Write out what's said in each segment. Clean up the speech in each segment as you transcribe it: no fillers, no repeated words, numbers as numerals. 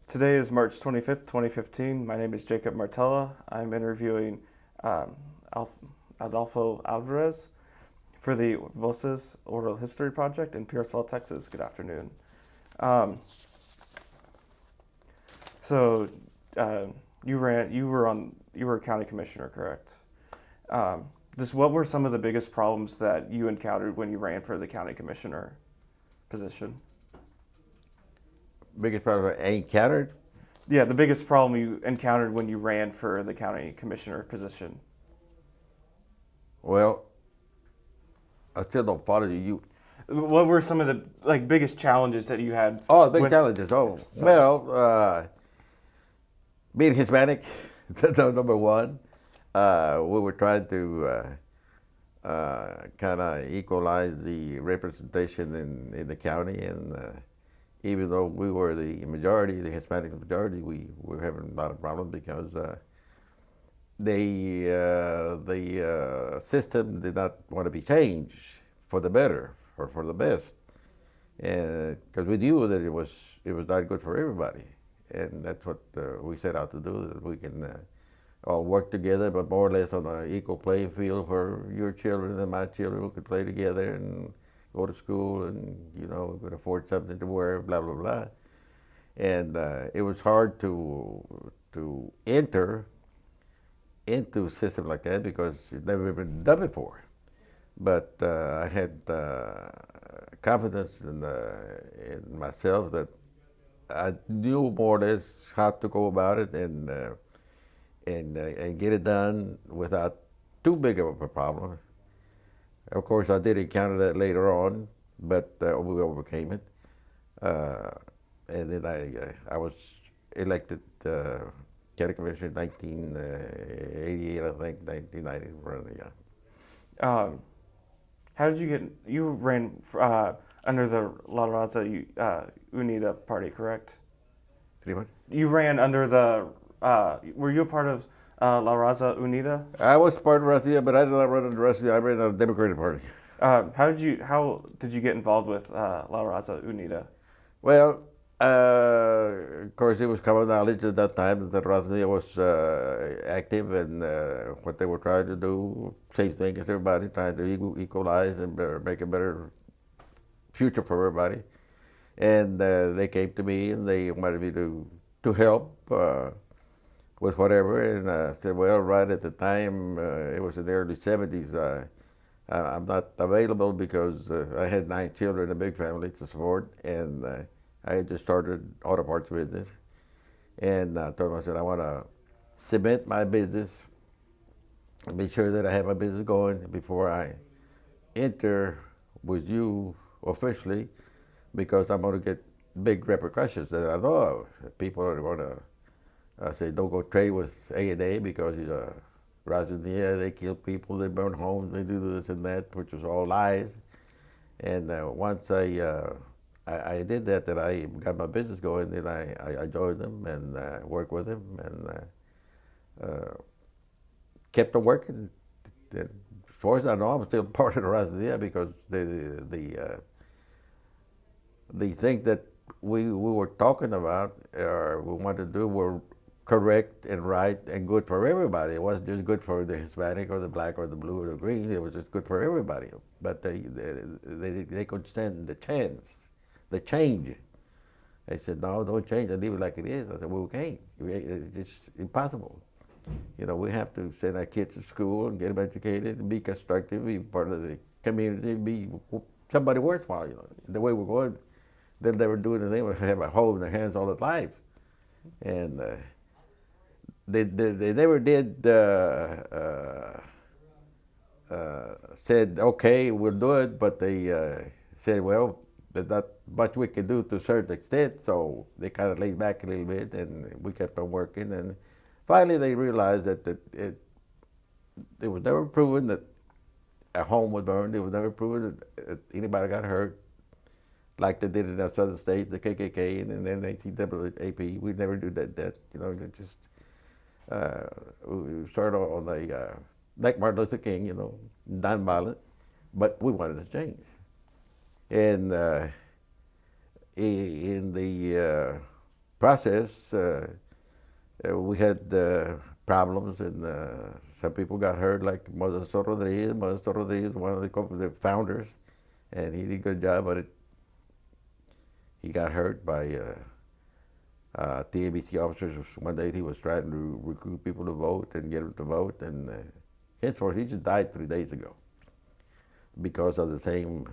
Today is March 25th, 2015. My name is Jacob Martella. I'm interviewing um, Adolfo Alvarez for the Voces Oral History Project in Pearsall, Texas. Good afternoon. Um, so, you were a county commissioner, correct? Um, what were some of the biggest problems that you encountered when you ran for the county commissioner position? Biggest problem I encountered? Yeah, the biggest problem you encountered when you ran for the county commissioner position. Well, I still don't follow you. What were some of the biggest challenges that you had? Oh, big challenges. Oh, Sorry. Being Hispanic, number one. We were trying to kind of equalize the representation in the county, and even though we were the majority, the Hispanic majority, we were having a lot of problems because the system did not want to be changed for the better or for the best, and because we knew that it was not good for everybody, and that's what we set out to do. That we can all work together, but more or less on an equal playing field where your children and my children could play together and go to school, and could afford something to wear, blah blah blah. And it was hard to enter into a system like that because it's never been done before. But I had confidence in myself that I knew more or less how to go about it and get it done without too big of a problem. Of course, I did encounter that later on, but we overcame it. Uh, and then I was elected county commissioner in 1988, I think, 1990, yeah. Um, how did you get? You ran under the La Raza Unida party, correct? Pretty much. You ran under the. Were you a part of La Raza Unida? I was part of Russia, but I did not run under Russia. I ran on the Democratic Party. How did you get involved with La Raza Unida? Well, of course, it was common knowledge at that time that Raza was active, and what they were trying to do, same thing as everybody, trying to equalize and make a better future for everybody. And they came to me and they wanted me to help with whatever. And I said, well, right at the time, it was in the early 70s. I'm not available because I had 9 children, a big family to support, and I had just started auto parts business. And I told him, I said, I want to cement my business and be sure that I have my business going before I enter with you officially, because I'm going to get big repercussions that I know of. People are going to say, don't go trade with A&A because he's a Raza Unida. They kill people, they burn homes, they do this and that, which was all lies. And once I did that, that I got my business going, then I joined them and worked with them and kept on working. As far as I know, I'm still part of the Raza Unida because the things that we were talking about or we wanted to do were correct and right and good for everybody. It wasn't just good for the Hispanic or the black or the blue or the green. It was just good for everybody. But they could stand the chance, the change. They said, no, don't change it. Leave it like it is. I said, well, we can't. It's just impossible. We have to send our kids to school and get them educated and be constructive, be part of the community, be somebody worthwhile. The way we're going, they'll never do anything. They'll have a hole in their hands all their life. And they never did said, okay, we'll do it, but they said, well, there's not much we can do to a certain extent, so they kind of laid back a little bit, and we kept on working, and finally they realized that it was never proven that a home was burned. It was never proven that anybody got hurt, like they did in our southern states, the KKK and then NAACP. We never do that. Just we started on the like Martin Luther King, nonviolent, but we wanted to change. And in the process, we had problems, and some people got hurt, like Modesto Rodriguez. Modesto Rodriguez, one of the founders, and he did a good job, but he got hurt by TABC officers. One day he was trying to recruit people to vote and get them to vote, and henceforth he just died 3 days ago because of the same.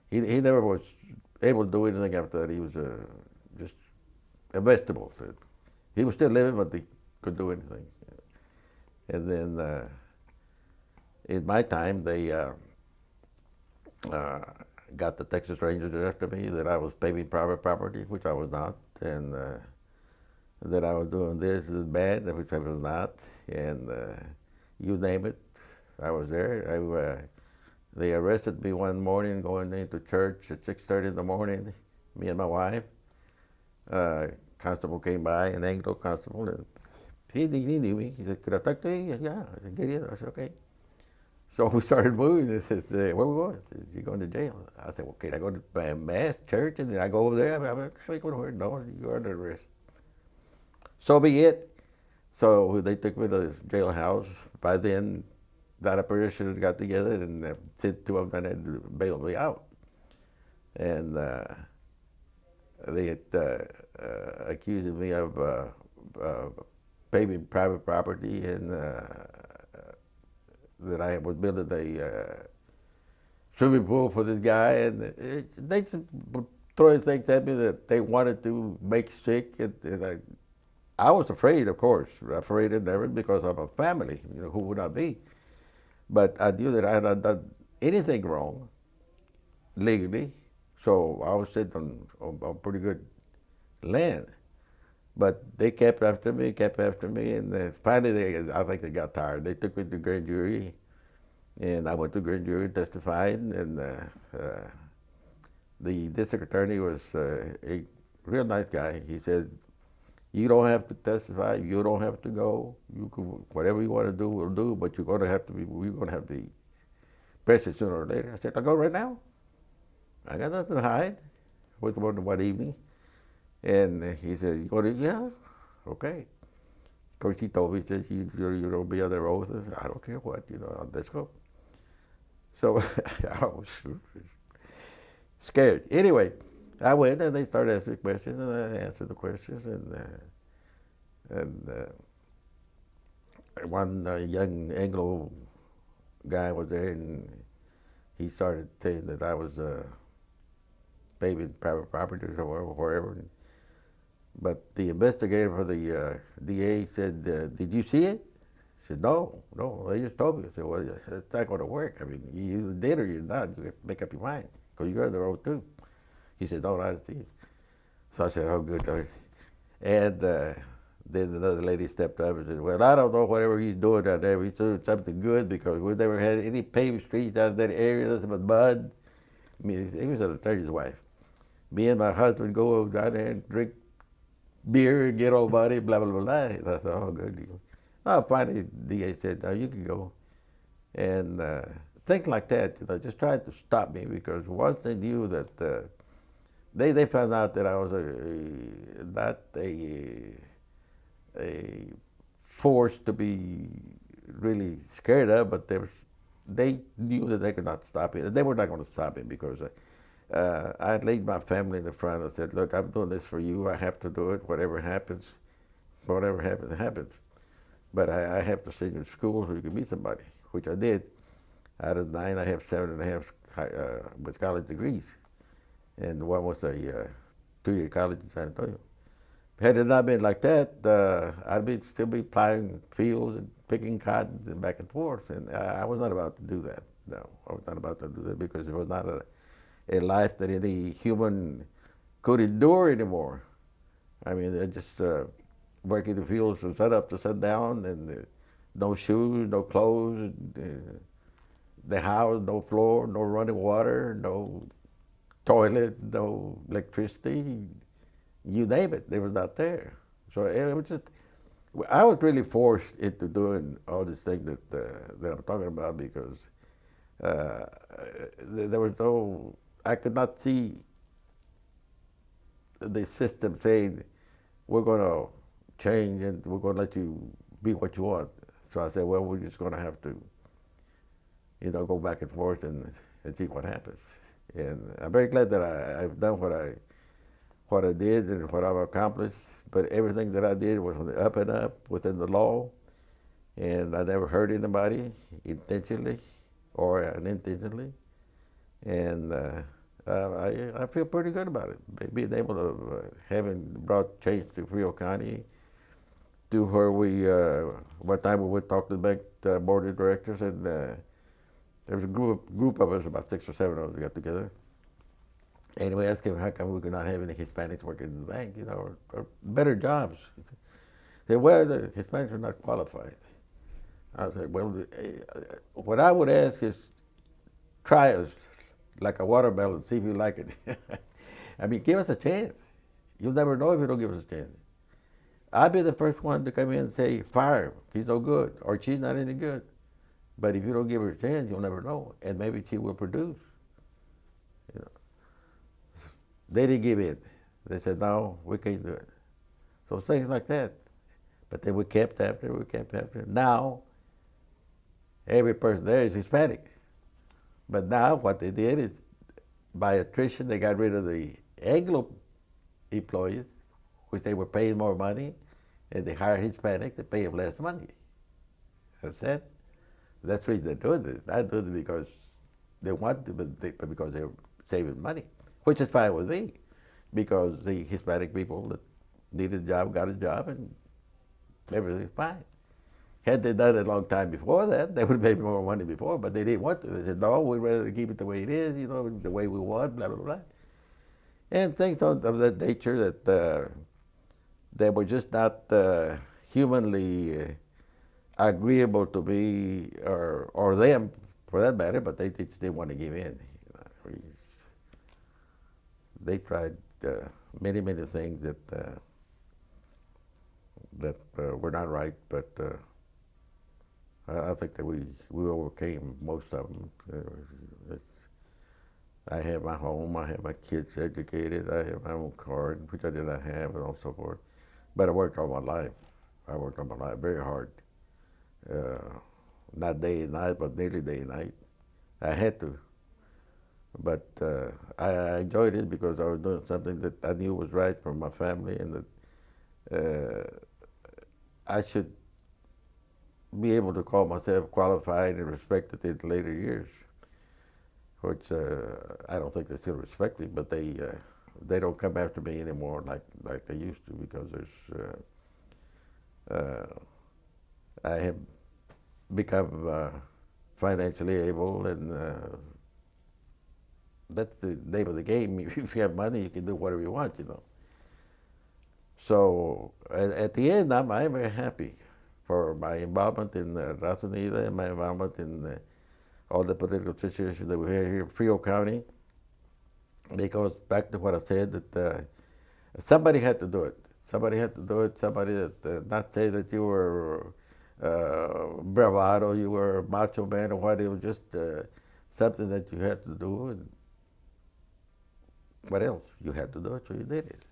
He never was able to do anything after that. He was just a vegetable. He was still living, but he couldn't do anything. And then in my time, they got the Texas Rangers after me that I was paving private property, which I was not, and that I was doing this and bad, which I was not, and you name it, I was there. They arrested me one morning going into church at 6:30 in the morning, me and my wife. Constable came by, an Anglo constable, and he knew me. He said, "Could I talk to you?" Yeah. I said, "Get in." I said, "Okay." So we started moving. He said, "Where we going?" He said, "You're going to jail." I said, "Well, can I go to mass, church, and then I go over there?" I mean, go to where? No, you're under arrest. So be it. So they took me to the jailhouse. By then, that operation had got together, and two of them had to bail me out. And they had accused me of paving private property, and that I was building a swimming pool for this guy, and they just throwing things at me that they wanted to make sick, and I was afraid, of course, afraid of never, because I'm a family, who would I be? But I knew that I had not done anything wrong legally, so I was sitting on pretty good land. But they kept after me, and finally I think they got tired. They took me to grand jury, and I went to grand jury, testified, and the district attorney was a real nice guy. He said, "You don't have to testify. You don't have to go. You can, whatever you want to do, we'll do. But we're going to have to be present sooner or later." I said, "I'll go right now. I got nothing to hide." Went one evening, and he said, "You go to?" "Yeah, okay." Of course, he told me, he says, "You don't be under oath." I said, "I don't care what, let's go." So I was scared. Anyway, I went, and they started asking me questions, and I answered the questions, and one young Anglo guy was there, and he started saying that I was paving private property or wherever. But the investigator for the DA said, "Did you see it?" I said, No, they just told me." I said, "Well, it's not going to work. I mean, you either did or you're not. You have to make up your mind, because you're on the road too." He said, "No, I didn't see it." So I said, "Oh, good." And then another lady stepped up and said, "Well, I don't know whatever he's doing down there. He's doing something good, because we've never had any paved streets down in that area, nothing but mud." I mean, he was an attorney's wife. Me and my husband go down there and drink beer and get all muddy, blah, blah, blah. I thought, "Oh, good deal." Finally, the DA said, "No, you can go." And things like that, just tried to stop me, because once they knew that they found out that I was not a force to be really scared of, but they knew that they could not stop it. They were not going to stop it, because I had laid my family in the front. I said, "Look, I'm doing this for you. I have to do it. Whatever happens, happens. But I have to send you to school so you can meet somebody," which I did. Out of 9, I have 7.5 with college degrees, and one was a 2-year college in San Antonio. Had it not been like that, I'd still be plowing fields and picking cotton and back and forth, and I was not about to do that. No, I was not about to do that, because it was not a life that any human could endure anymore. I mean, I just working the fields from sun up to sundown, and no shoes, no clothes, the house, no floor, no running water, no toilet, no electricity, you name it, they was not there. So it was just, I was really forced into doing all these things that I'm talking about, because there was no, I could not see the system saying, we're going to change and we're going to let you be what you want. So I said, well, we're just going to have to, go back and forth and see what happens. And I'm very glad that I've done what I did and what I've accomplished. But everything that I did was on the up and up within the law, and I never hurt anybody intentionally or unintentionally. And I feel pretty good about it. Being able to having brought change to Frio County, to where we one time we went talk to the bank board of directors, and there was a group of us, about 6 or 7 of us, got together. And we asked him how come we could not have any Hispanics working in the bank, or better jobs. They said, well, the Hispanics are not qualified. I said, well, what I would ask is try us like a watermelon, see if you like it. I mean, give us a chance. You'll never know if you don't give us a chance. I'll be the first one to come in and say, fire him, he's no good, or she's not any good. But if you don't give her a chance, you'll never know, and maybe she will produce. They didn't give in. They said, no, we can't do it. So things like that. But then we kept after it. Now, every person there is Hispanic. But now what they did is, by attrition, they got rid of the Anglo employees, which they were paying more money, and they hired Hispanics to pay them less money. Understand? That's the reason they're doing this. Not doing it because they want to, but because they're saving money, which is fine with me, because the Hispanic people that needed a job got a job, and everything's fine. Had they done it a long time before that, they would have made more money before, but they didn't want to. They said, no, we'd rather keep it the way it is, the way we want, blah, blah, blah. And things of that nature that they were just not humanly agreeable to me, or them, for that matter, but they just didn't want to give in. They tried many, many things that were not right, but I think that we overcame most of them. I have my home, I have my kids educated, I have my own car, which I did not have, and so forth. But I worked all my life. I worked all my life very hard. Not day and night, but nearly day and night. I had to. But I enjoyed it because I was doing something that I knew was right for my family, and that I should be able to call myself qualified and respected in later years, which I don't think they still respect me, but they don't come after me anymore like they used to, because I have become financially able, and that's the name of the game. If you have money, you can do whatever you want, So at the end, I'm very happy for my involvement in Raza Unida and my involvement in all the political situations that we have here in Frio County, because back to what I said, that somebody had to do it. Somebody had to do it. Somebody that not say that you were bravado, you were a macho man or what. It was just something that you had to do. And what else? You had to do it, so you did it.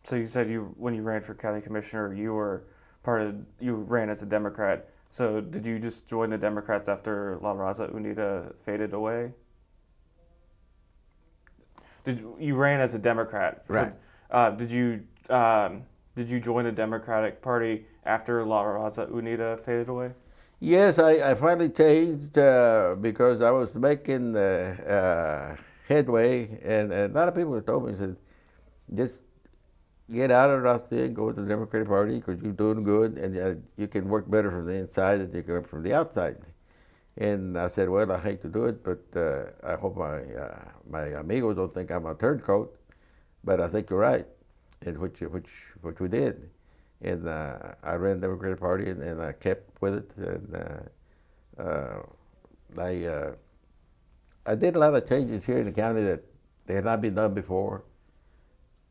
So you said when you ran for county commissioner, you ran as a Democrat. So did you just join the Democrats after La Raza Unida faded away? You ran as a Democrat? Right. Did you join the Democratic Party after La Raza Unida faded away? Yes, I finally changed because I was making headway, and a lot of people told me, said, just get out of Rusty and go to the Democratic Party because you're doing good, and you can work better from the inside than you can from the outside. And I said, well, I hate to do it, but I hope my amigos don't think I'm a turncoat, but I think you're right, and which we did. And I ran the Democratic Party, and I kept with it, and I did a lot of changes here in the county that they had not been done before.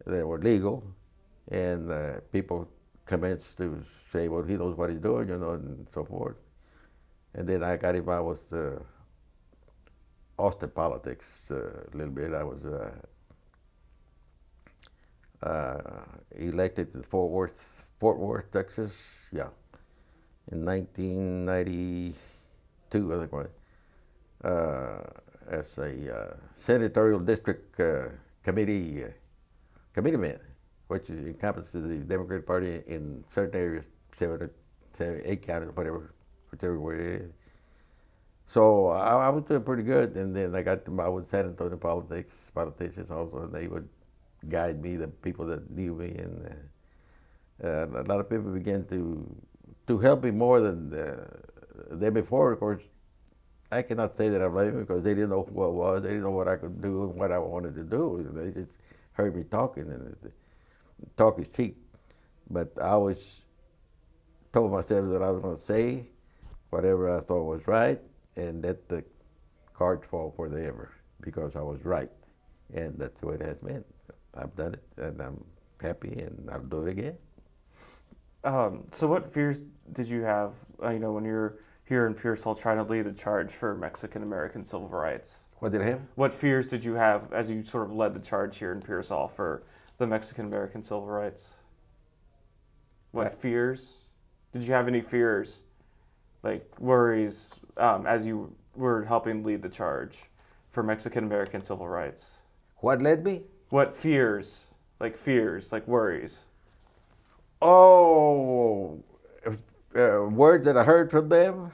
They were legal, and people commenced to say, well, he knows what he's doing, and so forth. And then I got involved with Austin politics a little bit. I was elected to Fort Worth, Texas, yeah, in 1992, I think, right, as a senatorial district committeeman, which encompasses the Democratic Party in certain areas, seven, 8 counties, whatever, whichever way it is. So I was doing pretty good, and then I was San Antonio politicians also, and they would guide me, the people that knew me, and a lot of people began to help me more than before. Of course, I cannot say that I blame them because they didn't know who I was, they didn't know what I could do and what I wanted to do. They just heard me talking, and talk is cheap. But I always told myself that I was going to say whatever I thought was right, and let the cards fall where they ever, because I was right, and that's the way it has been. I've done it, and I'm happy, and I'll do it again. So what fears did you have, when you're here in Pearsall trying to lead the charge for Mexican American civil rights? What did I have? What fears did you have as you sort of led the charge here in Pearsall for the Mexican American civil rights? What fears? Did you have any fears, like worries, as you were helping lead the charge for Mexican American civil rights? What led me? What fears, like worries? Oh, words that I heard from them.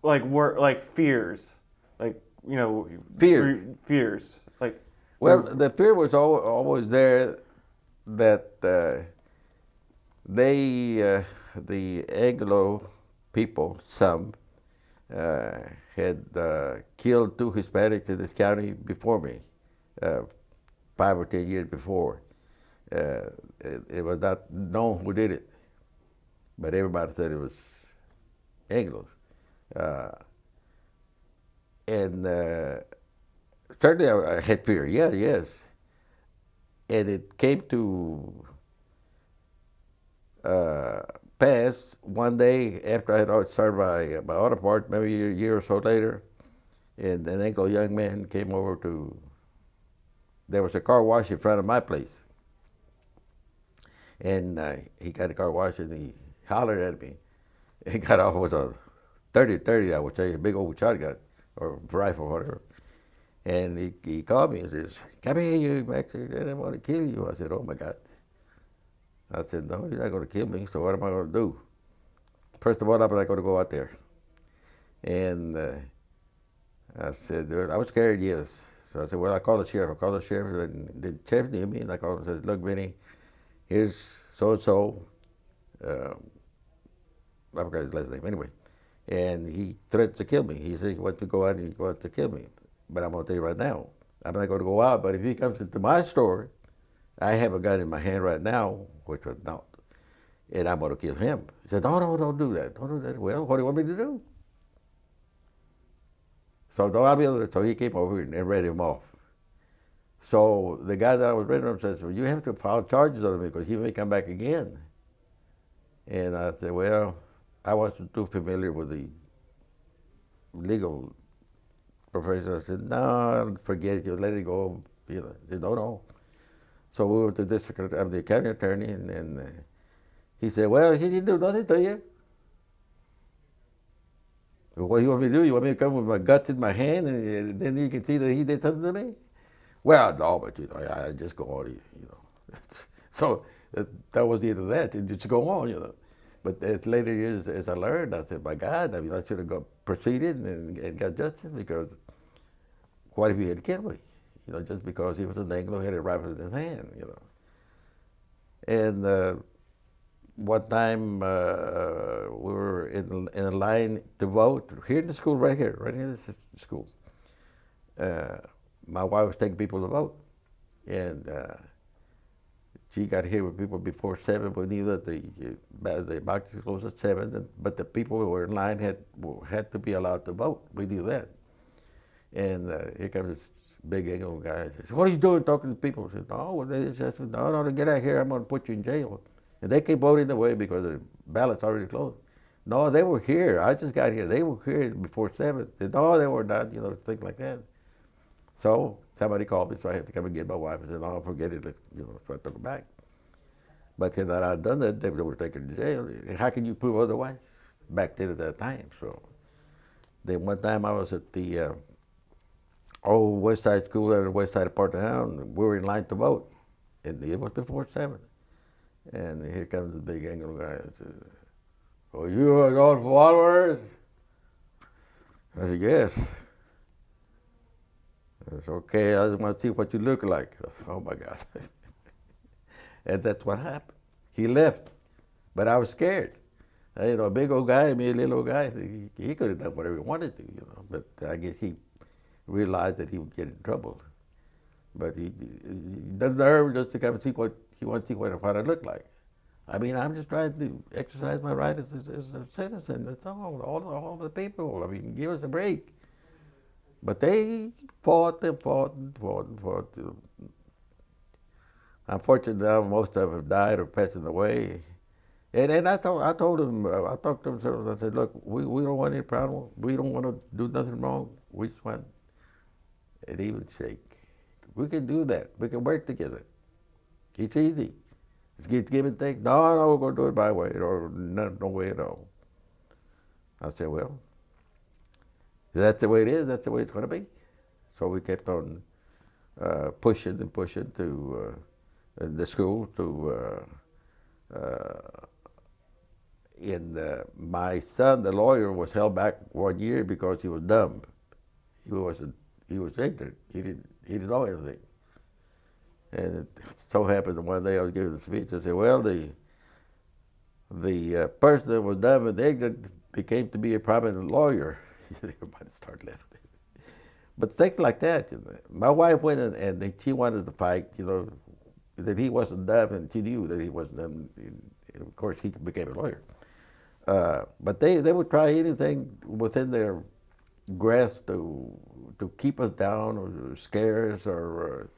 Like fears, Fear. fears. Like, Well, the fear was always there that the Anglo people, some, had killed 2 Hispanics in this county before me, 5 or 10 years before. It was not known who did it, but everybody said it was Anglos. And certainly I had fear, yes. And it came to pass one day after I had started my auto part, maybe a year or so later, and an Anglo young man came over there was a car wash in front of my place. And he got a car wash and he hollered at me. He got off with a 30-30, I would say, a big old shotgun or rifle or whatever. And he called me and says, "Come here, you Mexican, I want to kill you." I said, "Oh my God." I said, "No, you're not going to kill me, so what am I going to do?" First of all, I'm not going to go out there. And I said, I was scared, yes. So I said, well, I called the sheriff. I called the sheriff, and the sheriff knew me, and I called him and said, "Look, Vinny, here's so-and-so." I forgot his last name, anyway. And he threatened to kill me. He said he wants to go out and he wants to kill me. But I'm going to tell you right now, I'm not going to go out, but if he comes into my store, I have a gun in my hand right now, which was not, and I'm going to kill him. He said, no, don't do that. Don't do that. Well, what do you want me to do? So he came over and read him off. So the guy that I was reading him says, well, you have to file charges on me because he may come back again. And I said, well, I wasn't too familiar with the legal profession. I said, no, forget it, you let it go. He said, no. So we went to the county attorney, and he said, well, he didn't do nothing to you. What do you want me to do? You want me to come with my guts in my hand, and then you can see that he did something to me? Well, no, but I just go on, So that was the end of that. It just go on, But as later years, as I learned, I said, my God, I should have proceeded and got justice, because what if he had killed me? Just because he was an Anglo, he had a rifle in his hand, And one time we were in a line to vote here in the school, right here in this school. My wife was taking people to vote, and she got here with people before 7. We knew that the boxes closed at 7, but the people who were in line had to be allowed to vote. We knew that. And here comes this big Anglo guy. Says, "What are you doing talking to people?" I said, "No, well, they just said, no, get out of here. I'm going to put you in jail." And they kept voting away because the ballot's already closed. No, they were here. I just got here. They were here before 7. They said, no, they were not, things like that. So somebody called me, so I had to come and get my wife. I said, "No, forget it." So I took her back. But had I not done that, they were taken to jail. How can you prove otherwise? Back then at that time. So then one time I was at the old West Side School at the West Side part of town. We were in line to vote. And it was before 7. And here comes the big Anglo guy and says, "Oh, you are Adolfo Alvarez?" I said, "Yes." I said, "Okay, I just want to see what you look like." I said, "Oh my God." And that's what happened. He left. But I was scared. You know, a big old guy, me a little old guy, he could have done whatever he wanted to, you know. But I guess he realized that he would get in trouble. But he the nerve just to come and see what he wants to see what I look like. I mean, I'm just trying to exercise my right as a citizen. That's all the people. I mean, give us a break. But they fought and fought and fought and fought. Unfortunately, now most of them have died or passing away. And I told them, I talked to them, I said, look, we don't want any problem. We don't want to do nothing wrong. We just want an even shake. We can do that. We can work together. It's easy. It's give and take. No, we're going to do it my way, or no way at all. I said, well, that's the way it is. That's the way it's going to be. So we kept on pushing and pushing to the school to my son, the lawyer, was held back 1 year because he was dumb. He was ignorant. He didn't know anything. And it so happened that one day I was giving a speech. I said, well, the person that was dumb and ignorant became to be a prominent lawyer. Everybody started laughing. But things like that. You know. My wife went and she wanted to fight, you know, that he wasn't dumb, and she knew that he wasn't dumb. And of course, he became a lawyer. But they would try anything within their grasp to keep us down or scare us or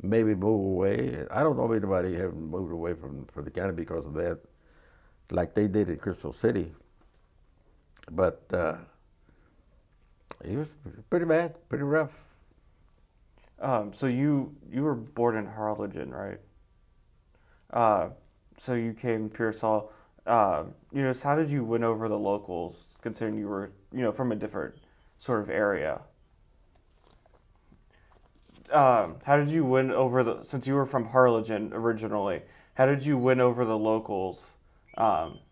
maybe move away. I don't know if anybody have moved away from the county because of that, like they did in Crystal City. But it was pretty bad, pretty rough. So you were born in Harlingen, right? So you came to Pearsall. You know, so how did you win over the locals, considering you were, you know, from a different sort of area? How did you win over since you were from Harlingen originally, how did you win over the locals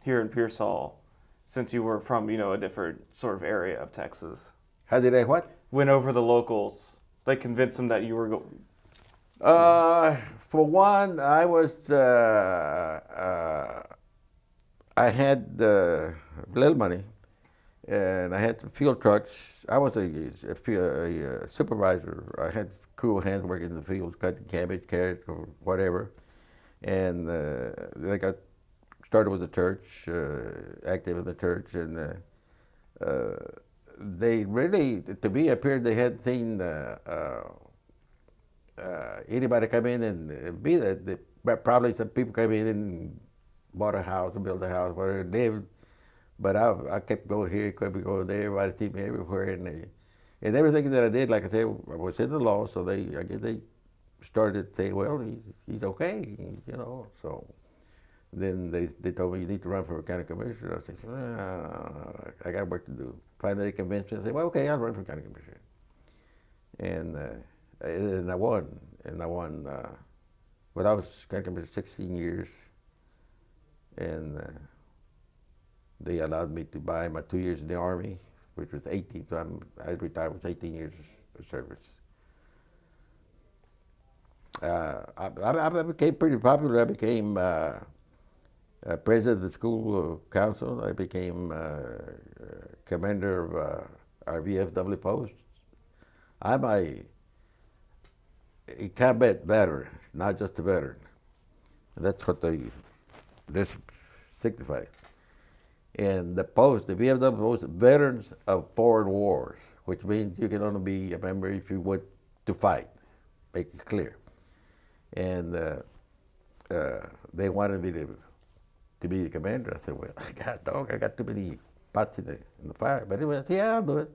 here in Pearsall, since you were from, you know, a different sort of area of Texas? How did I what? Win over the locals. Like convince them that you were For one, I was I had little money, and I had field trucks. I was a supervisor. I had crew of hands working in the fields, cutting cabbage, carrots, or whatever. And then I got started with the church, active in the church, and they really, to me, appeared they hadn't seen anybody come in and be that. Probably some people came in and bought a house and built a house, whatever they lived. But I kept going here, kept going there. Everybody see me everywhere, and everything that I did, like I said, was in the law. So I guess they started saying, well, he's okay, you know. So then they told me, you need to run for a county commissioner. I said, I got work to do. Finally, they convinced me. I said, well, okay, I'll run for county commissioner. And I won. But I was county commissioner 16 years, and they allowed me to buy my 2 years in the Army, which was 18. So I retired with 18 years of service. I became pretty popular. I became president of the school council. I became commander of our VFW post. I'm a combat veteran, not just a veteran. That's what this signifies. And the post, the VFW post, Veterans of Foreign Wars, which means you can only be a member if you went to fight. Make it clear. And they wanted me to be the commander. I said, well, I got too many pots in the fire. But anyway, I said, yeah, I'll do it.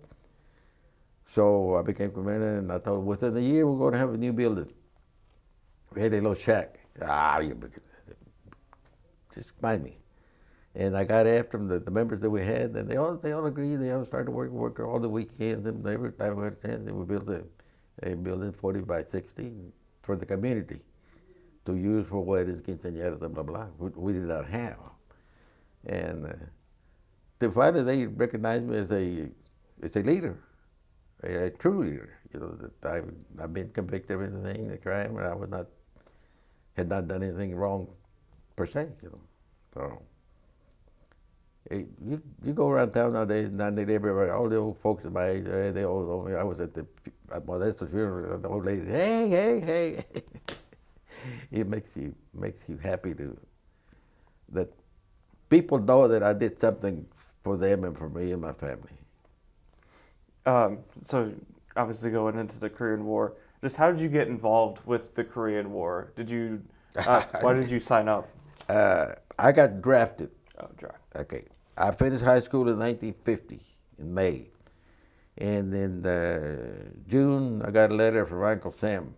So I became commander, and I told them, within a year, we're going to have a new building. We had a little shack. just remind me. And I got after them, the members that we had, and they all agreed. They all started to work all the weekends, and every time we had a chance, we built a building 40 by 60 for the community to use for weddings, quinceañeras, blah, blah, blah. We did not have. And then finally they recognized me as a leader, a true leader. You know, that I've been convicted of anything, the crime, and I had not done anything wrong per se, you know. So you go around town nowadays, everybody, all the old folks at my age, they all know me. I was at Modesto's funeral, the old lady, hey, hey, hey. It makes you happy that people know that I did something for them and for me and my family. So obviously going into the Korean War, just how did you get involved with the Korean War? Why did you sign up? I got drafted. Oh, draft. Okay. I finished high school in 1950, in May. And in June, I got a letter from Uncle Sam.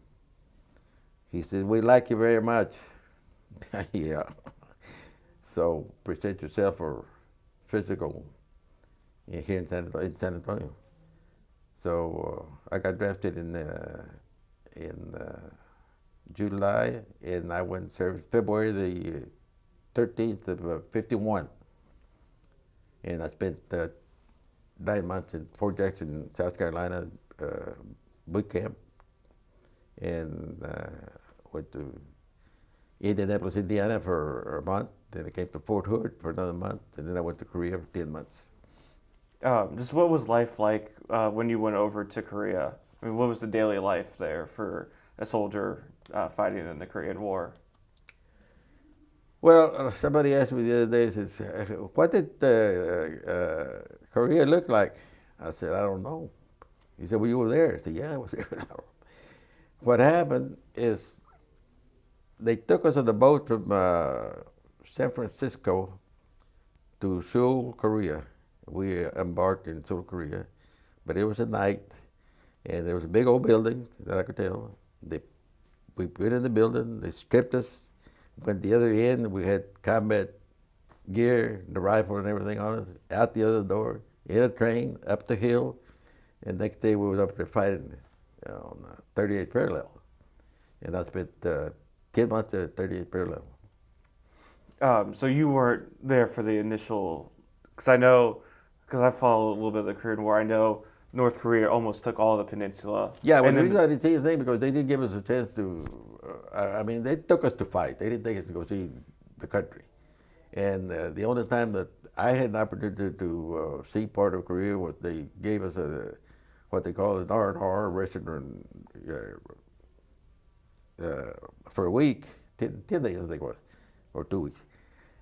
He said, we like you very much. Yeah. So present yourself for physical here in San Antonio. So I got drafted in July, and I went to service February the 13th of 51. And I spent 9 months in Fort Jackson, South Carolina, boot camp, and went to Indianapolis, Indiana for a month. Then I came to Fort Hood for another month, and then I went to Korea for 10 months. Just what was life like when you went over to Korea? I mean, what was the daily life there for a soldier fighting in the Korean War? Well, somebody asked me the other day, says, what did Korea look like? I said, I don't know. He said, well, you were there. I said, yeah, I was there. What happened is they took us on the boat from San Francisco to Seoul, Korea. We embarked in Seoul, Korea, but it was at night, and there was a big old building that I could tell. We went in the building, they stripped us, went the other end, we had combat gear, the rifle and everything on us, out the other door, in a train, up the hill, and next day we were up there fighting on 38th parallel. And I spent 10 months at 38th parallel. So you weren't there for the initial, because I follow a little bit of the Korean War, I know North Korea almost took all the peninsula. Yeah, well, the reason I didn't see anything because they didn't give us a chance to, I mean, they took us to fight. They didn't take us to go see the country. And the only time that I had an opportunity to see part of Korea was they gave us what they call an R&R restaurant for a week, 10 days I think it was, or 2 weeks.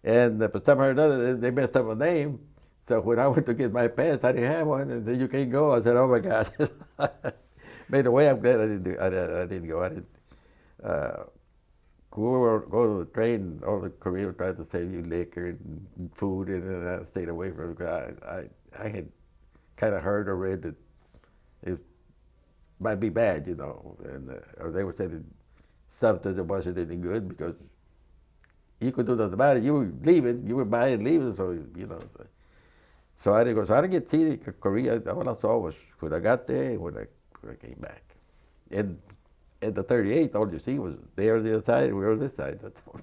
And but somehow or another, they messed up my name. So when I went to get my pass, I didn't have one, and then you can't go. I said, "Oh my God!" By the way, I'm glad I didn't go. I didn't. We were going to the train. All the Koreans tried to sell you liquor and food, and I stayed away from it. I had kind of heard or read that it might be bad, you know, and or they were saying something that wasn't any good because you could do nothing about it. You were leaving. You were buying, leaving. So you know. So I didn't go. So I didn't get to see Korea. All I saw was when I got there and when I came back. And at the 38th, all you see was they were the other side, we were on this side. That's all.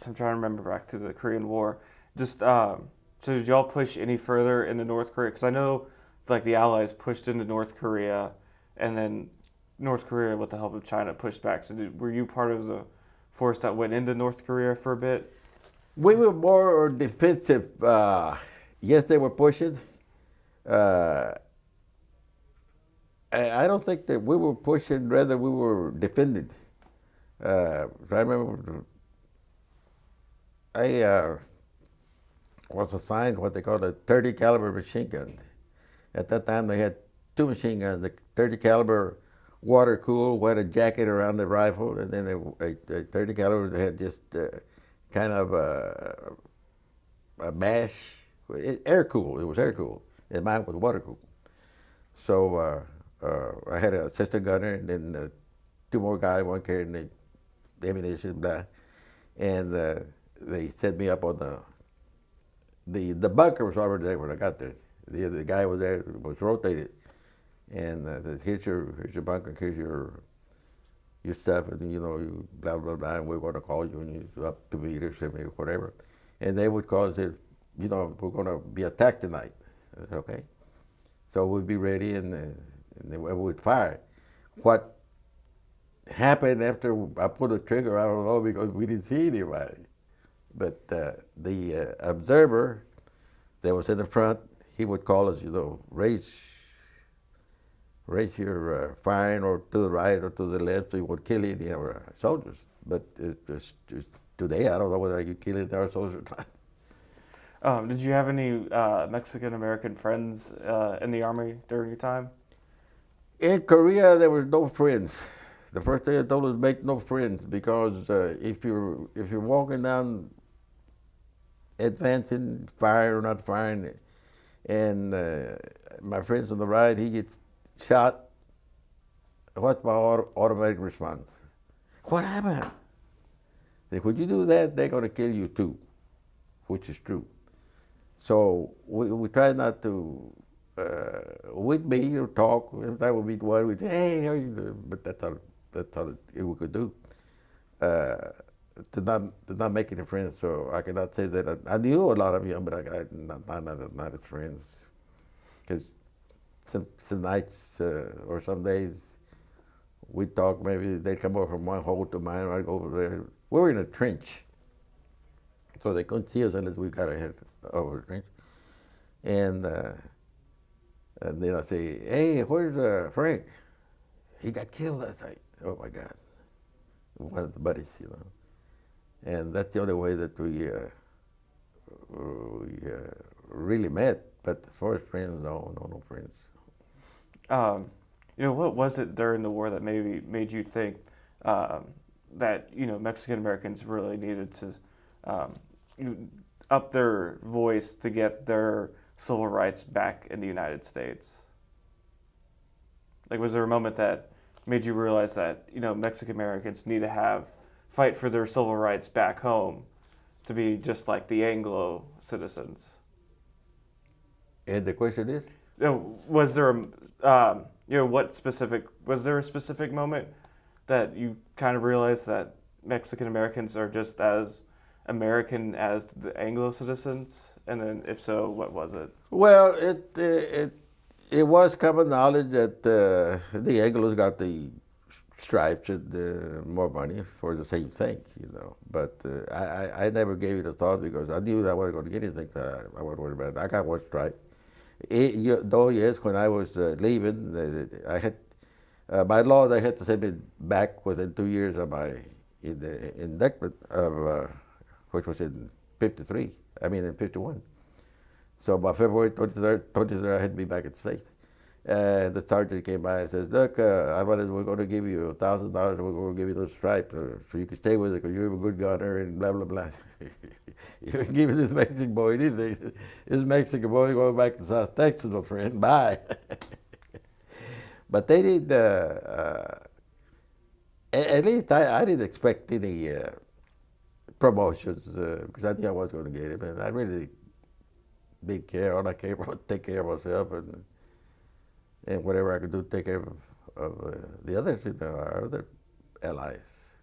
So I'm trying to remember back to the Korean War. Just so did y'all push any further into North Korea? Because I know like the Allies pushed into North Korea, and then North Korea, with the help of China, pushed back. So were you part of the force that went into North Korea for a bit? We were more defensive. Yes, they were pushing. I don't think that we were pushing, rather we were defending. I remember I was assigned what they called a 30 caliber machine gun. At that time they had 2 machine guns, the 30 caliber water cooled, with a jacket around the rifle, and then a 30 caliber that had just kind of a mash, air cooled. It was air cooled, and mine was water cooled. So I had an assistant gunner, and then 2 more guys, one carrying the ammunition, blah. and they set me up on the bunker was already there when I got there. The guy was there, was rotated, and said, here's your bunker, here's your stuff, and you blah blah blah, and we're going to call you, and you're up 2 meters, 7 meters, whatever. And they would call and say, we're going to be attacked tonight. I said, okay. So we'd be ready, and they would fire. What happened after I pulled the trigger, I don't know, because we didn't see anybody. But the observer that was in the front, he would call us, raise your firing or to the right or to the left, so you would kill any of our soldiers. But just today, I don't know whether you kill any of our soldiers or not. Did you have any Mexican American friends in the Army during your time? In Korea, there were no friends. The first thing I told us, make no friends, because if you're walking down, advancing, fire or not firing, and my friends on the right, he gets shot, what's my automatic response? What happened? When you do that, they're going to kill you too, which is true. So we try not to, we'd meet or talk. Every time we meet one, we'd say, hey, how you doing? But that's all we could do. To not make any friends. So I cannot say that I knew a lot of them, but I not as friends. Because some nights or some days we'd talk. Maybe they'd come over from one hole to mine, or I'd go over there. We were in a trench, so they couldn't see us unless we got our head over the trench. And then I say, hey, where's Frank? He got killed last night. Oh my God. One of the buddies, And that's the only way that we really met. But as far as friends, no friends. What was it during the war that maybe made you think that Mexican Americans really needed to up their voice to get their civil rights back in the United States? Like, was there a moment that made you realize that Mexican Americans need to fight for their civil rights back home to be just like the Anglo citizens? And the question is, was there was there a specific moment that you kind of realized that Mexican Americans are just as American as the Anglo citizens? And then, if so, what was it? Well, it was common knowledge that the Anglos got the stripes and more money for the same thing, But I never gave it a thought, because I knew that I wasn't going to get anything. So I wasn't worried about it. I got one stripe. Yes, when I was leaving, I had by law they had to send me back within 2 years of my indictment of which was in '53. I mean in '51. So by February 23rd, I had to be back in the States. The sergeant came by and says, look, Alvarez, we're going to give you $1,000. We're going to give you those stripes so you can stay with it, because you're a good gunner and blah, blah, blah. You ain't giving this Mexican boy anything. This Mexican boy going back to South Texas, my friend. Bye. But they did, at least I didn't expect any promotions, because I knew I was going to get it. And I really didn't care. All I cared about was take care of myself and whatever I could do to take care of the others, our other allies.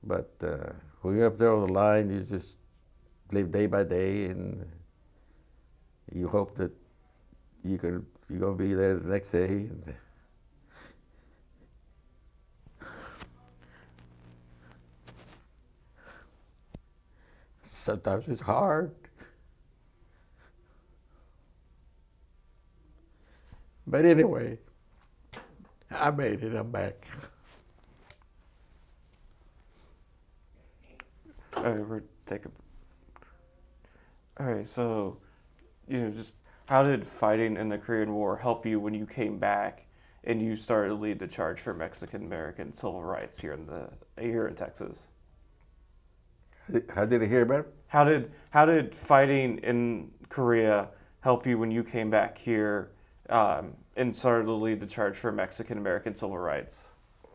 But when you're up there on the line, you just live day by day, and you hope that you're going to be there the next day. And sometimes it's hard. But anyway, I made it. I'm back. All right, All right, so just how did fighting in the Korean War help you when you came back and you started to lead the charge for Mexican American civil rights here in Texas? How did I hear about it? How did fighting in Korea help you when you came back here and started to lead the charge for Mexican American civil rights?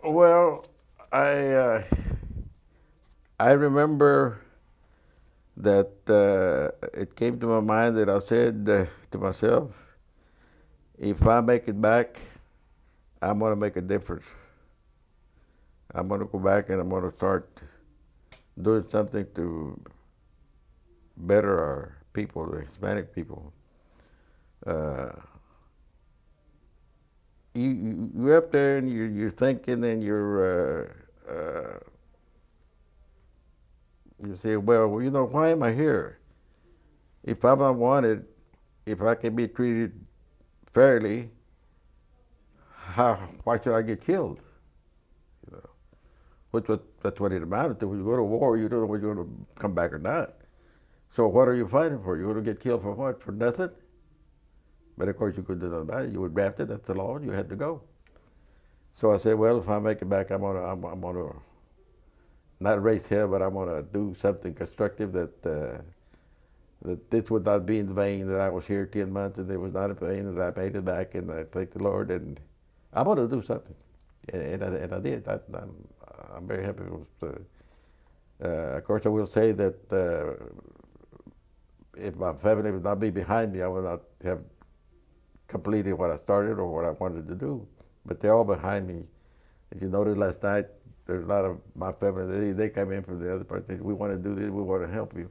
Well, I I remember that it came to my mind that I said to myself, if I make it back, I'm going to make a difference. I'm going to go back and I'm going to start doing something to better our people, the Hispanic people. Uh, you're up there and you're thinking and you say, well, you know, why am I here? If I'm not wanted, if I can be treated fairly, why should I get killed? You know, that's what it amounted to. When you go to war, you don't know whether you're going to come back or not. So what are you fighting for? You're going to get killed for what? For nothing? But of course you couldn't do nothing about it. You were drafted. That's the law. You had to go. So I said, well, if I make it back, I'm gonna not raise hell, but I'm gonna do something constructive that this would not be in vain. That I was here 10 months and it was not in vain. That I made it back, and I thank the Lord. And I'm gonna do something, and I did. I'm very happy. Of course, I will say that if my family would not be behind me, I would not have completed what I started or what I wanted to do. But they're all behind me. As you noticed last night, there's a lot of my family, they come in from the other part. They say, we want to do this, we want to help you.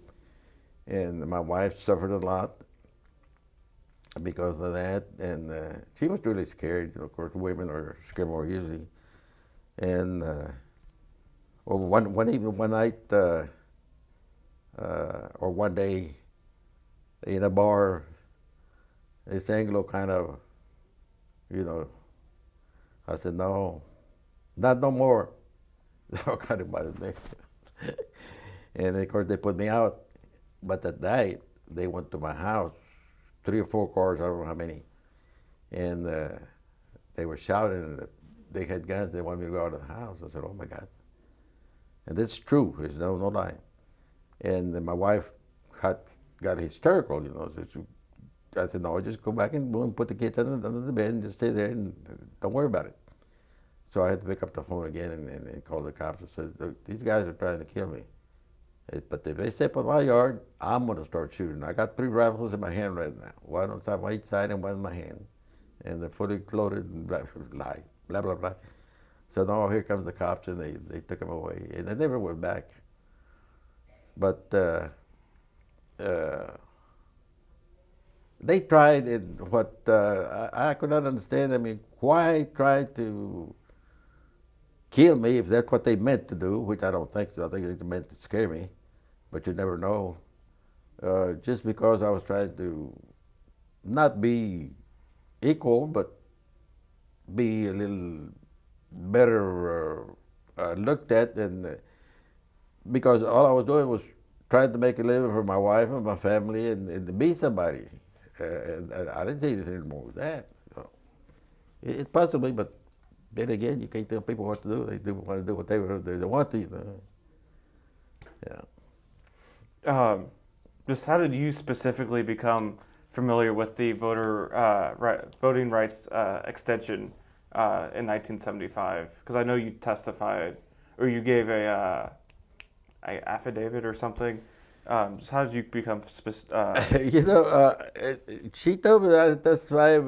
And my wife suffered a lot because of that. And she was really scared. You know, of course, women are scared more easily. And well, one night, or one day in a bar, this Anglo kind of, you know, I said, no, not no more. They all kind of by the neck. And of course they put me out. But that night, they went to my house, 3 or 4 cars, I don't know how many. And they were shouting, and they had guns, they wanted me to go out of the house. I said, oh my God. And this is true, there's no lie. And then my wife got hysterical, you know. So I said, no, just go back and put the kids under the bed and just stay there and don't worry about it. So I had to pick up the phone again and call the cops and said, look, these guys are trying to kill me. But if they step on my yard, I'm going to start shooting. I got 3 rifles in my hand right now. One on top of each side and one in my hand. And they're fully loaded and blah, blah, blah. So now here comes the cops and they took them away. And they never went back. But they tried, and what I could not understand, I mean, why try to kill me if that's what they meant to do, which I don't think so. I think they meant to scare me, but you never know. Just because I was trying to not be equal, but be a little better looked at, and because all I was doing was trying to make a living for my wife and my family and to be somebody. And I didn't say anything more with that. So it possibly, but then again, you can't tell people what to do. They want to do what they want to. You know? Yeah. Just how did you specifically become familiar with the voting rights extension in 1975? Because I know you testified, or you gave a affidavit or something. Just how did you become You know, she told me that I testified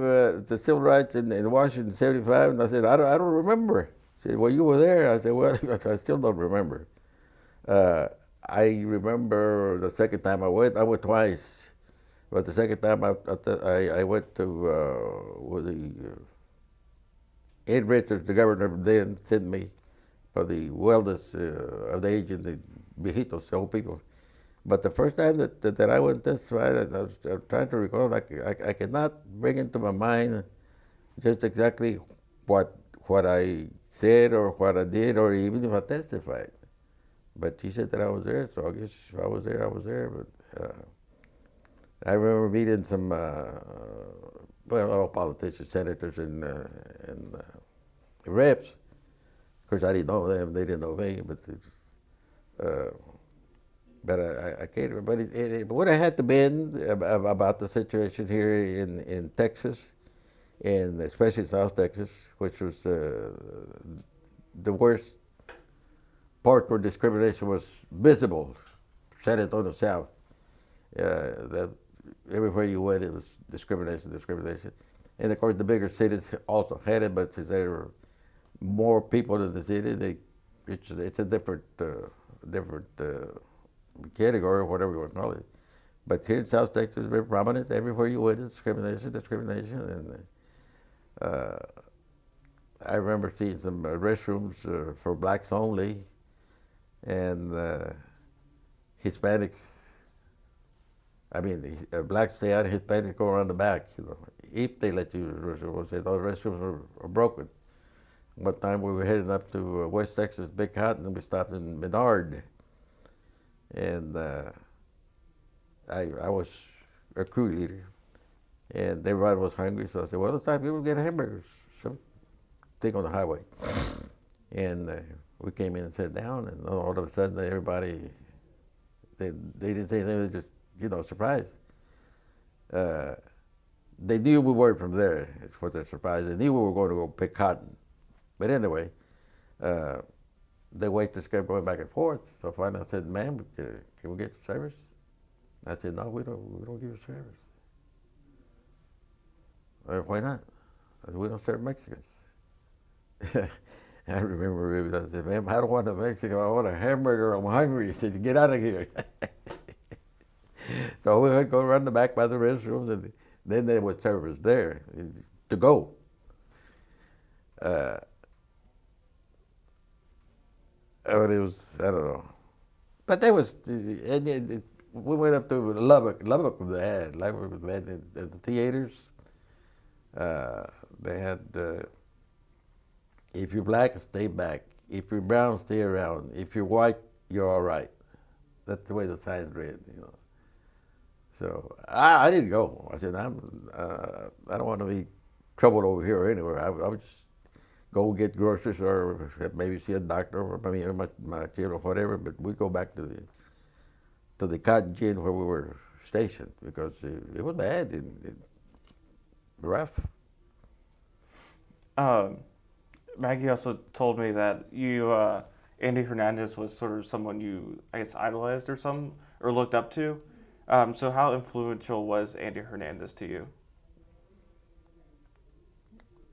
the civil rights in Washington in '75, and I said, I don't remember. She said, well, you were there. I said, well, I still don't remember. I remember the second time I went twice. But the second time I went to with the Ed Richards, the governor then sent me for the wellness of the age and the viejitos, the old people. But the first time that I went to testify, I was trying to recall, I cannot bring into my mind just exactly what I said or what I did or even if I testified. But she said that I was there, so I guess if I was there, I was there. But I remember meeting some, all politicians, senators, and reps. Of course, I didn't know them; they didn't know me. But I can't remember. But it would have had to been about the situation here in Texas, and especially South Texas, which was the worst part where discrimination was visible, San Antonio South. That everywhere you went, it was discrimination, discrimination. And of course, the bigger cities also had it, but since there were more people in the city, it's a different category, or whatever you want to call it. But here in South Texas, it's very prominent. Everywhere you went, discrimination, discrimination. And I remember seeing some restrooms for blacks only, and Hispanics. I mean, blacks stay out, Hispanics go around the back. If they let you use the restroom, say those restrooms are broken. One time we were heading up to West Texas, Big Cotton, and we stopped in Menard, and I was a crew leader, and everybody was hungry, so I said, well, it's time people get hamburgers, something on the highway. And we came in and sat down, and all of a sudden everybody, they didn't say anything, they just, surprised. They knew we weren't from there, it's what they're surprised. They knew we were going to go pick cotton. But anyway, the waitress kept going back and forth, so finally I said, ma'am, can we get some service? I said, no, we don't give service. Why not? I said, we don't serve Mexicans. I remember I said, ma'am, I don't want a Mexican, I want a hamburger, I'm hungry. He said, get out of here. So we would go around the back by the restrooms, and then they would serve us there to go. But it was, I don't know. But that was, we went up to Lubbock. Lubbock was bad. Lubbock was bad at the theaters. They had, if you're black, stay back. If you're brown, stay around. If you're white, you're all right. That's the way the signs read, So I didn't go. I said, I don't want to be troubled over here or anywhere. I would just go get groceries or maybe see a doctor or maybe my kid or whatever. But we go back to the cotton gin where we were stationed because it was bad and rough. Maggie also told me that you, Andy Hernandez, was sort of someone you, I guess, idolized or looked up to. So how influential was Andy Hernandez to you?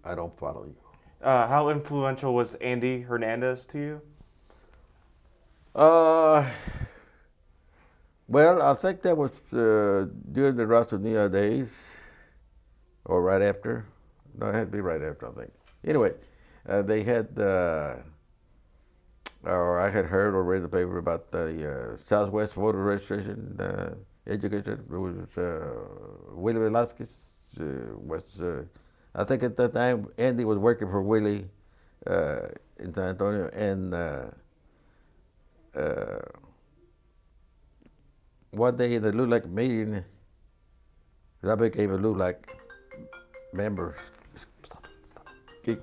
I don't follow you. How influential was Andy Hernandez to you? Well, I think that was during the Raza Unida days, or right after. No, it had to be right after, I think. Anyway, they had, or I had heard or read in the paper about the Southwest voter registration education. It was Willie Velasquez was, I think at that time, Andy was working for Willie in San Antonio, and one day in the LULAC meeting, I became a LULAC member. Stop. Yeah.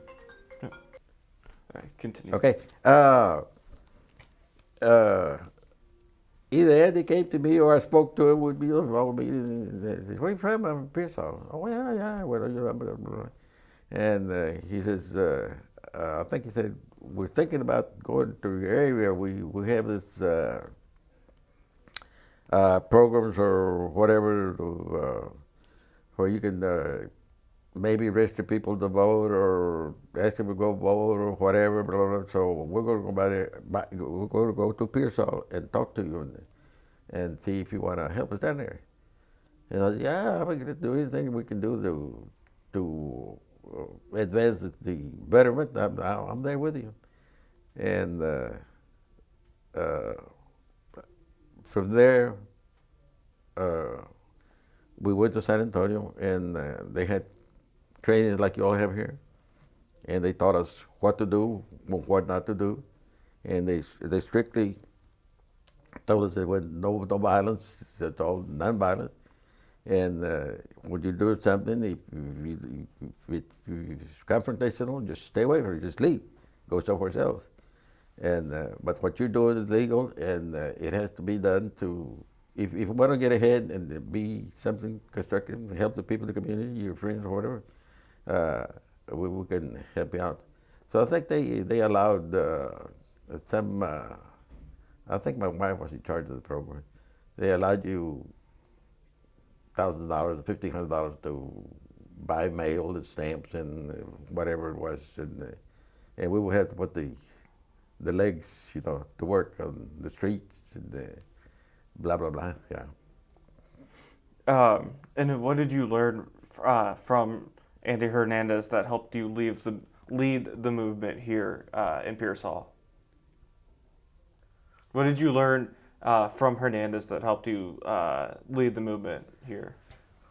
All right, continue. Okay. Either Andy came to me or I spoke to him. Would be involved me. He said, "Where you from?" "I'm from Pearsall." "Oh yeah. Well, and he says, I think he said, "We're thinking about going to your area. We have this programs or whatever where you can maybe register people to vote or ask them to go vote or whatever." Blah, blah, blah. So we're going to go by there. We're going to go to Pearsall and talk to you and see if you want to help us down there. And I said, "Yeah, I'm going to do anything we can do to advance the betterment. I'm there with you." And from there, we went to San Antonio, and they had training like you all have here, and they taught us what to do, what not to do, and they strictly told us that when no violence, it's all non-violent, and when you do something, if it's confrontational, just stay away from it, just leave, go somewhere else. And but what you're doing is legal, and it has to be done to. If you want to get ahead and be something constructive, help the people in the community, your friends or whatever, we can help you out. So I think they allowed some, I think my wife was in charge of the program. They allowed you $1,000, $1,500 to buy mail and stamps and whatever it was, and we would have to put the legs, to work on the streets and blah blah blah. Yeah. And what did you learn from Andy Hernandez that helped you lead the movement here in Pearsall? What did you learn from Hernandez that helped you lead the movement here?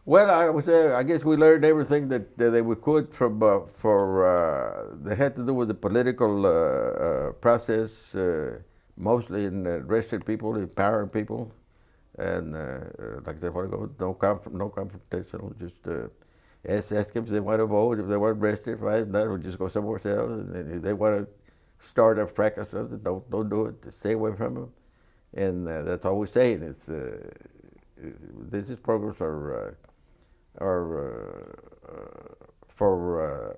Well, I guess we learned everything that we could from that had to do with the political process, mostly in arresting people, empowering people, and like I said, no confrontational, just ask them if they want to vote. If they want to arrested, right? Not, we'll just go somewhere else. And if they want to start a fracas, don't do it. Stay away from them. And that's all we're saying. These programs are for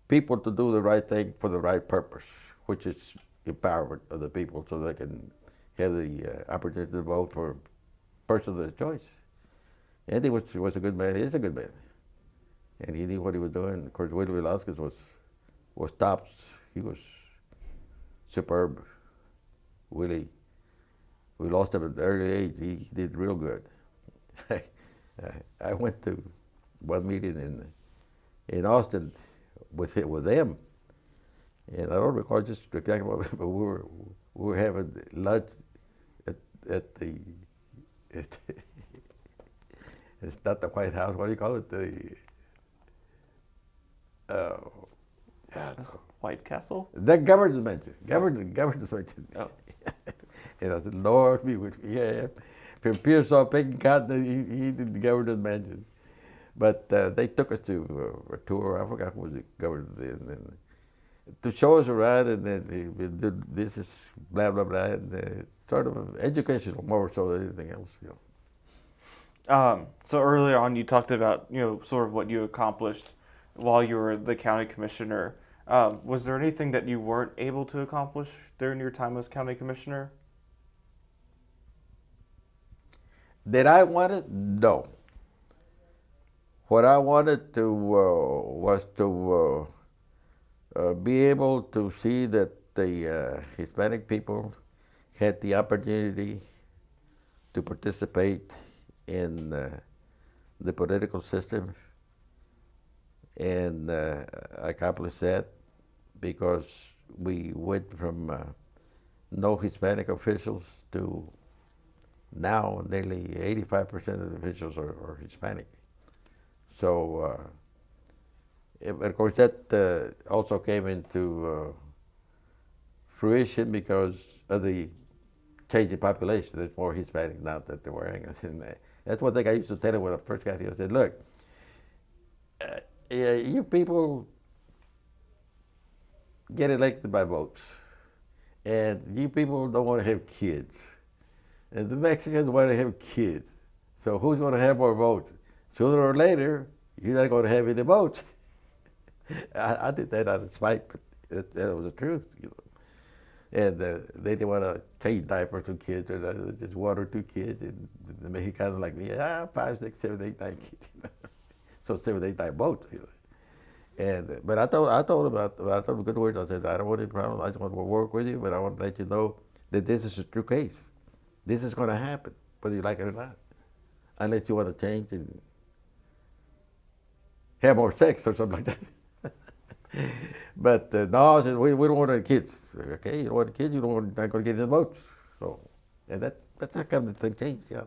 people to do the right thing for the right purpose, which is empowerment of the people, so they can have the opportunity to vote for a person of their choice. Andy was a good man. He is a good man, and he knew what he was doing. Of course, Willie Velasquez was tops. He was superb. Willie, we lost him at an early age. He did real good. I went to one meeting in Austin with them, and I don't recall just exactly what, but we were having lunch at the it's not the White House. What do you call it? White Castle? The governor's mansion. Governor's mansion. Oh. And I said, Lord be with me. Yeah. From Pearsall, picking cotton, he did the governor's mansion. But they took us to a tour. I forgot who was the governor then. And to show us around, and then this is blah, blah, blah. And sort of educational more so than anything else. So earlier on, you talked about, sort of what you accomplished while you were the county commissioner. Was there anything that you weren't able to accomplish during your time as county commissioner? That I wanted? No. What I wanted to was to be able to see that the Hispanic people had the opportunity to participate in the political system, and I accomplished that because we went from no Hispanic officials to now nearly 85% of the officials are Hispanic. So, of course, that also came into fruition because of the changing population. There's more Hispanic now that they're wearing. That's one thing I used to tell them when I first got here. I said, look, you people get elected by votes, and you people don't want to have kids. And the Mexicans want to have kids. So who's going to have more votes? Sooner or later, you're not going to have any votes. I did that out of spite, but that was the truth. And they didn't want to change diapers for kids, or just one or two kids. And the Mexicanos like me, 5, 6, 7, 8, 9 kids. So 7, 8, 9 votes. And but I told them good words. I said, I don't want any problem. I just want to work with you, but I want to let you know that this is a true case. This is going to happen, whether you like it or not, unless you want to change and have more sex or something like that. But no, I said, we don't want any kids. Okay, you don't want kids, not going to get any votes. So, and that's how come the thing changed. Yeah.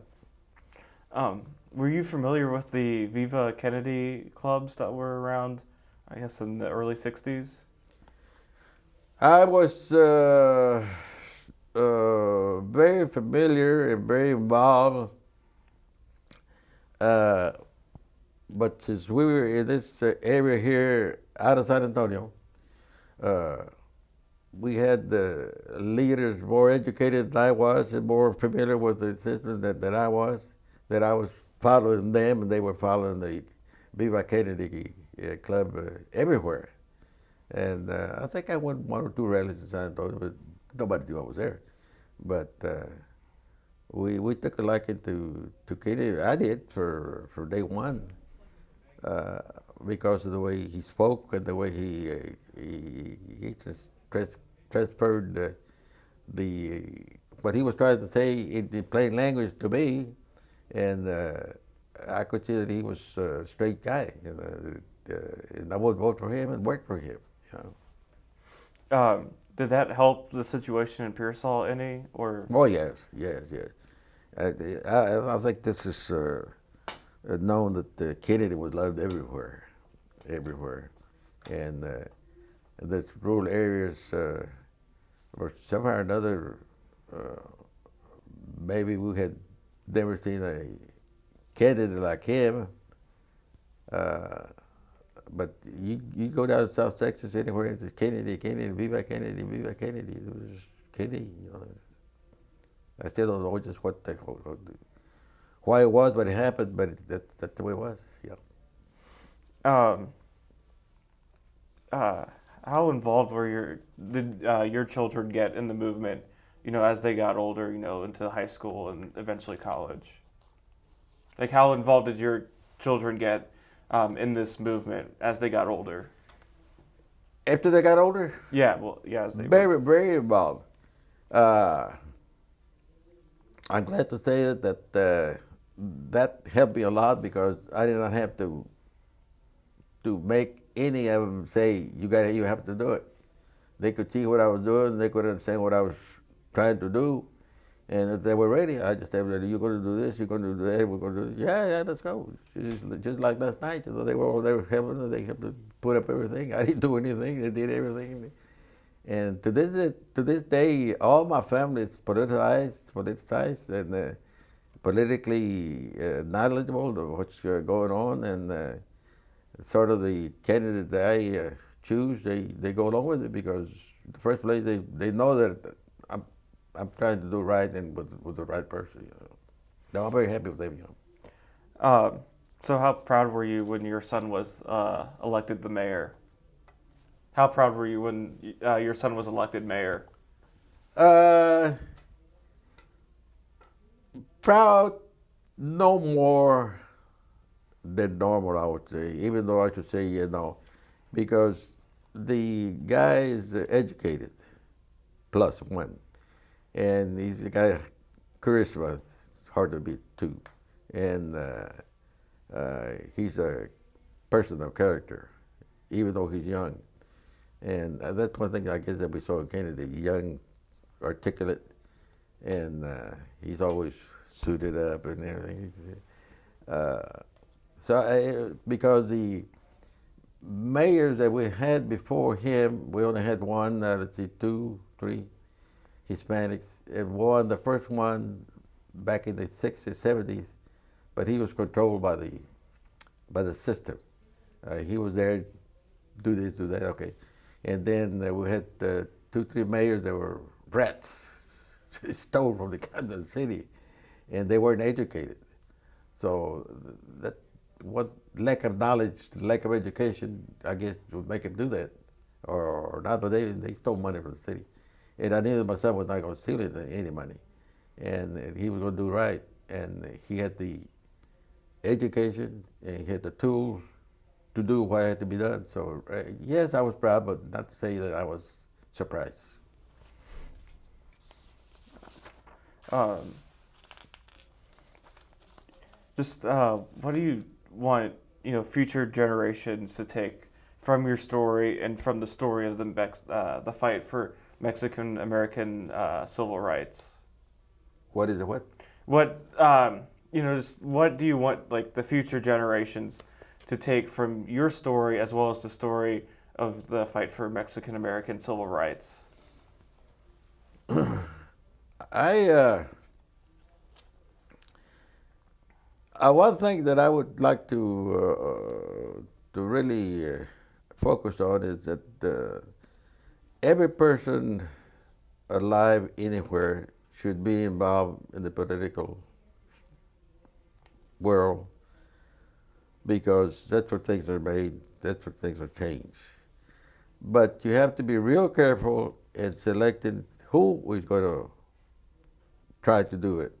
Were you familiar with the Viva Kennedy clubs that were around, I guess, in the early 60s? I was very familiar and very involved, but since we were in this area here out of San Antonio, we had the leaders more educated than I was and more familiar with the system than I was, that I was following them and they were following the Viva Kennedy club everywhere. And I think I went one or two rallies in San Antonio, but nobody knew I was there. But we took a liking to Kennedy. I did for day one uh, because of the way he spoke and the way he trans, transferred the what he was trying to say in plain language to me, and I could see that he was a straight guy, and I would vote for him and work for him. You Did that help the situation in Pearsall any, or? Oh yes, yes, yes. I think this is known that Kennedy was loved everywhere, everywhere, and this rural areas were somehow or another. Uh, Maybe we had never seen a candidate like him. Uh, but you go down to South Texas anywhere, it's Kennedy, Kennedy, Viva Kennedy, Viva Kennedy. It was Kennedy. You know. I still don't know just why it was, but it happened. But that's the way it was. Yeah. Um, uh, how involved did your children get in the movement? You know, as they got older, you know, into high school and eventually college. Like, how involved did your children get in this movement as they got older? After they got older, Yeah, well, yeah, as they were. very, very involved. Uh, I'm glad to say that helped me a lot because I did not have to make any of them say you have to do it. They could see what I was doing. They could understand what I was trying to do, and if they were ready, I just said, "You're going to do this. You're going to do that. We're going to do this. Yeah, let's go." Just like last night, you know, they were all there helping. They had to put up everything. I didn't do anything. They did everything. And to this day, all my family is politicized, and politically knowledgeable of what's going on, and sort of the candidate that I choose, they go along with it because in the first place they know that I'm trying to do right and with the right person. You know. No, I'm very happy with them. You know. So how proud were you when your son was elected the mayor? How proud were you when your son was elected mayor? Uh, Proud, no more than normal, I would say. Even though I should say, because the guy is educated, plus one, and he's a guy charisma. It's hard to beat two, and he's a person of character, even though he's young. And that's one thing I guess that we saw in Kennedy, young, articulate, and he's always suited up and everything. Uh, because the mayors that we had before him, we only had one, let's see, two, three Hispanics, and one, the first one back in the 60s, 70s, but he was controlled by the system. He was there, do this, do that, okay. And then we had two, three mayors that were rats, stole from the Kansas City, and they weren't educated. So that what lack of knowledge, lack of education, I guess would make him do that, or not. But they stole money from the city, and I knew that my son was not going to steal any money, and he was going to do right. And he had the education, and he had the tools to do what had to be done. So yes, I was proud, but not to say that I was surprised. Um, what do you want, you know, future generations to take from your story and from the story of the fight for Mexican American civil rights? What is it? What? What you know, just what do you want, like, the future generations to take from your story as well as the story of the fight for Mexican American civil rights? I one thing that I would like to really focus on is that every person alive anywhere should be involved in the political world because that's where things are made, that's where things are changed. But you have to be real careful in selecting who is going to try to do it.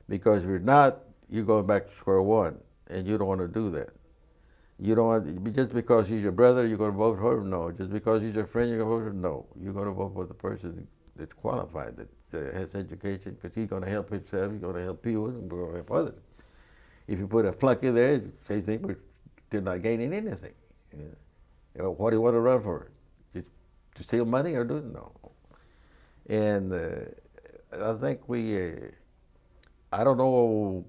Because if you're not, you're going back to square one, and you don't want to do that. You don't want, just because he's your brother, you're going to vote for him? No. Just because he's your friend, you're going to vote for him? No. You're going to vote for the person that's qualified, that has education, because he's going to help himself, he's going to help you, and he's going to help others. If you put a flunky there, same thing, but they're not gaining anything. You know, what do you want to run for? Just to steal money or do it? No. And I think I don't know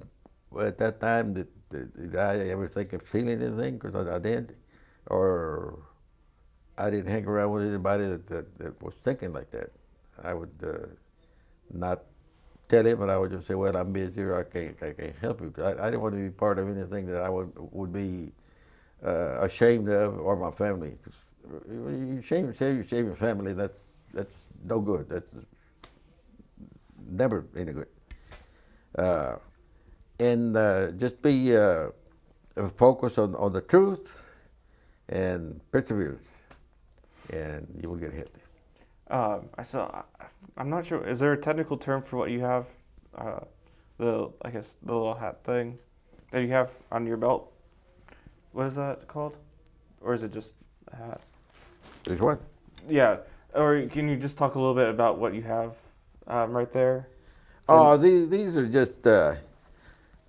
at that time did I ever think of stealing anything, because I did, or I didn't hang around with anybody that was thinking like that. I would not tell him, and I would just say, well, I'm busy, or I can't help you. I didn't want to be part of anything that I would be ashamed of, or my family. You shame your family, that's no good. That's never any good. And just be focused on the truth and perseverance, and you will get healthy. I'm not sure. Is there a technical term for what you have? I guess the little hat thing that you have on your belt. What is that called? Or is it just a hat? Is what? Yeah. Or can you just talk a little bit about what you have right there? Oh, these are just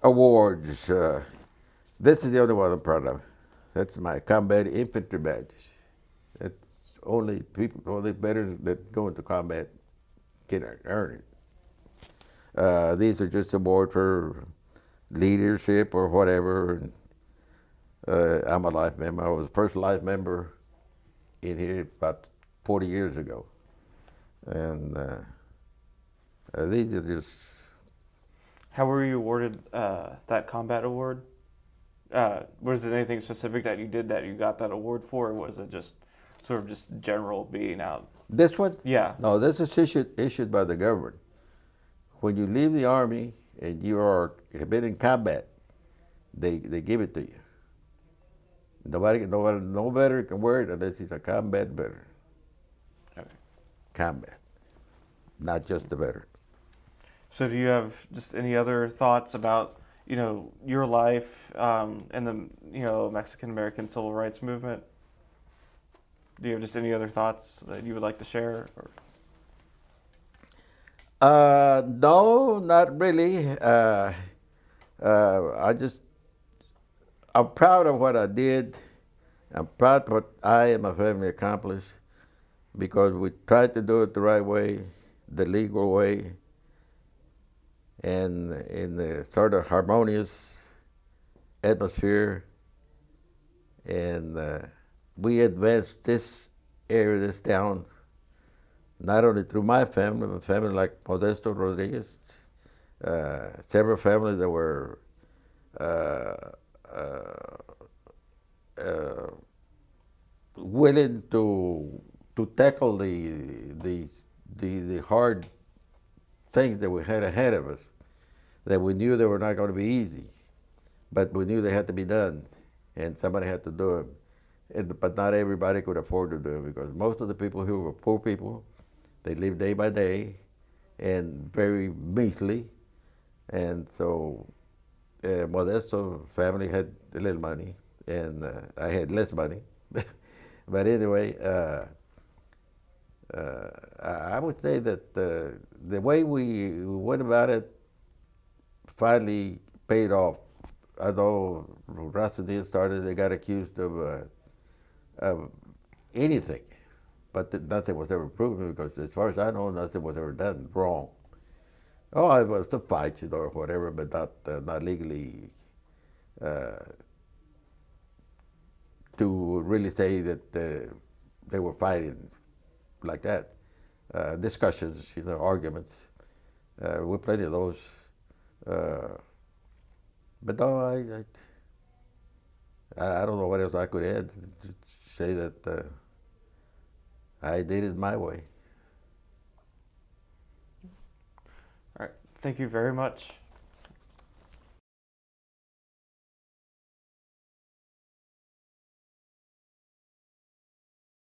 awards. This is the only one I'm proud of. That's my combat infantry badges. That's only veterans that go into combat can earn it. These are just awards for leadership or whatever. I'm a life member. I was the first life member in here about 40 years ago. And these are just... How were you awarded that combat award? Was it anything specific that you did that you got that award for, or was it just sort of just general being out? This one? Yeah. No, this is issued by the government. When you leave the Army and have been in combat, they give it to you. No veteran can wear it unless he's a combat veteran. Okay. Combat, not just a veteran. So do you have just any other thoughts about, your life and the, Mexican-American civil rights movement? Do you have just any other thoughts that you would like to share? Or? No, not really. I'm proud of what I did. I'm proud of what I and my family accomplished, because we tried to do it the right way, the legal way, and in the sort of harmonious atmosphere. And we advanced this area, this town, not only through my family, but family like Modesto Rodriguez, several families that were willing to tackle the hard things that we had ahead of us, that we knew they were not going to be easy, but we knew they had to be done, and somebody had to do them. But not everybody could afford to do it, because most of the people who were poor people, they lived day by day and very measly. And so Modesto family had a little money, and I had less money. But anyway, I would say that the way we went about it finally paid off. Although Raza Unida started, they got accused of anything, but nothing was ever proven, because as far as I know, nothing was ever done wrong. Oh, it was a fight, or whatever, but not legally to really say that they were fighting like that. Discussions, arguments. We plenty of those. But no, I don't know what else I could add. Just say that I did it my way. All right. Thank you very much.